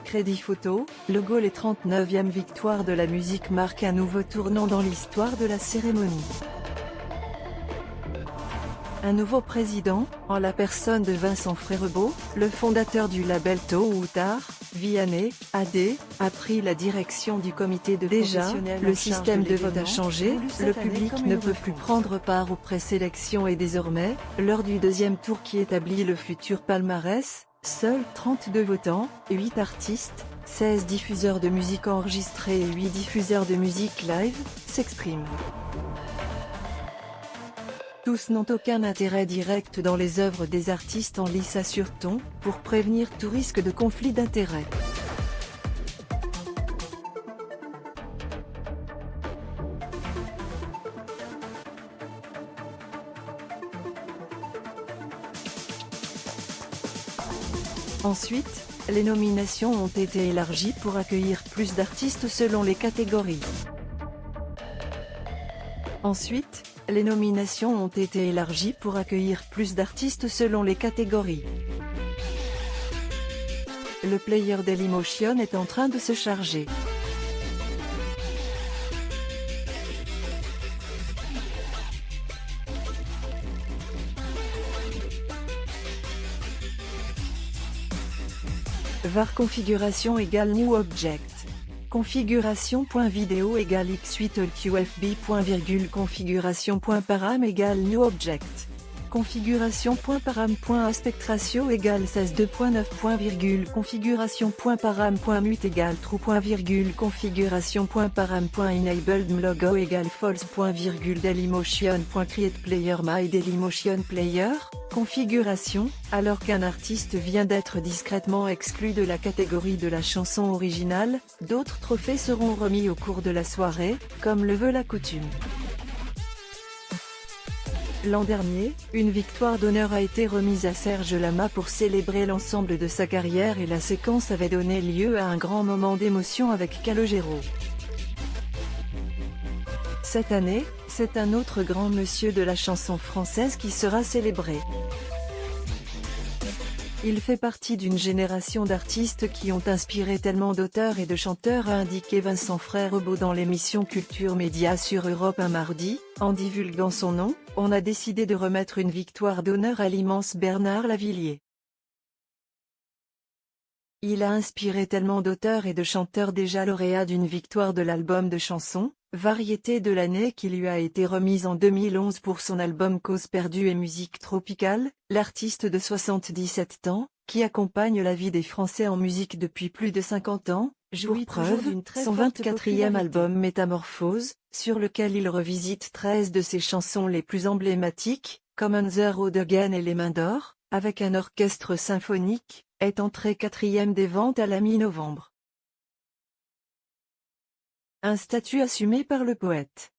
Crédit Photo, le goal et 39e victoire de la musique marque un nouveau tournant dans l'histoire de la cérémonie. Un nouveau président, en la personne de Vincent Frérebots, le fondateur du label Tôt ou Tard, Vianney, AD, a pris la direction du comité de professionnels. Le système de vote a changé, le public ne peut plus prendre part aux présélections et désormais, lors du deuxième tour qui établit le futur palmarès, seuls 32 votants, 8 artistes, 16 diffuseurs de musique enregistrée et 8 diffuseurs de musique live, s'expriment. Tous n'ont aucun intérêt direct dans les œuvres des artistes en lice, assure-t-on, pour prévenir tout risque de conflit d'intérêts. Ensuite, les nominations ont été élargies pour accueillir plus d'artistes selon les catégories. Les nominations ont été élargies pour accueillir plus d'artistes selon les catégories. Le player Dailymotion est en train de se charger. var configuration égale new object. Configuration.video égale x8qfb. Configuration.param égale new object. Configuration.param.aspect ratio égale 16:2.9. Configuration.param.mute égale true. Configuration.param.enabled logo égale false. Dailymotion.create player my Dailymotion player. Configuration, alors qu'un artiste vient d'être discrètement exclu de la catégorie de la chanson originale, d'autres trophées seront remis au cours de la soirée, comme le veut la coutume. L'an dernier, une victoire d'honneur a été remise à Serge Lama pour célébrer l'ensemble de sa carrière et la séquence avait donné lieu à un grand moment d'émotion avec Calogero. Cette année, c'est un autre grand monsieur de la chanson française qui sera célébré. Il fait partie d'une génération d'artistes qui ont inspiré tellement d'auteurs et de chanteurs, a indiqué Vincent Frérebots dans l'émission Culture Média sur Europe 1 mardi. En divulguant son nom, on a décidé de remettre une victoire d'honneur à l'immense Bernard Lavilliers. Il a inspiré tellement d'auteurs et de chanteurs déjà lauréats d'une victoire de l'album de chansons, variété de l'année qui lui a été remise en 2011 pour son album Cause perdue et musique tropicale. L'artiste de 77 ans, qui accompagne la vie des Français en musique depuis plus de 50 ans, jouit preuve d'une très son 24e album Métamorphose, sur lequel il revisite 13 de ses chansons les plus emblématiques, comme On the Road Again et Les Mains d'Or, avec un orchestre symphonique, est entré 4e des ventes à la mi-novembre. Un statut assumé par le poète.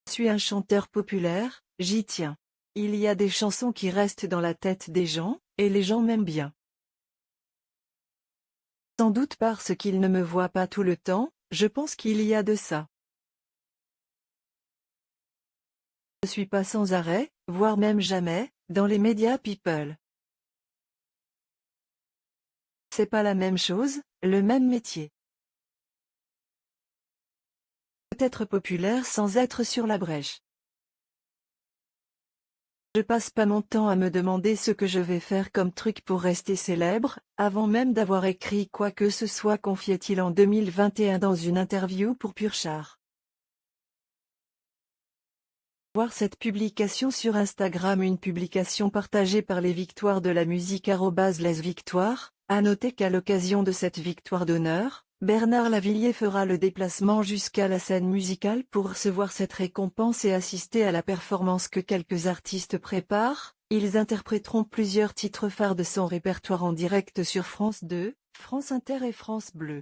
Je suis un chanteur populaire, j'y tiens. Il y a des chansons qui restent dans la tête des gens, et les gens m'aiment bien. Sans doute parce qu'ils ne me voient pas tout le temps, je pense qu'il y a de ça. Je suis pas sans arrêt, voire même jamais, dans les médias people. C'est pas la même chose, le même métier. Peut-être populaire sans être sur la brèche. Je passe pas mon temps à me demander ce que je vais faire comme truc pour rester célèbre, avant même d'avoir écrit quoi que ce soit, confiait-il en 2021 dans une interview pour Purchar. Voir cette publication sur Instagram, une publication partagée par les victoires de la musique @lesvictoires, à noter qu'à l'occasion de cette victoire d'honneur, Bernard Lavilliers fera le déplacement jusqu'à la scène musicale pour recevoir cette récompense et assister à la performance que quelques artistes préparent. Ils interpréteront plusieurs titres phares de son répertoire en direct sur France 2, France Inter et France Bleu.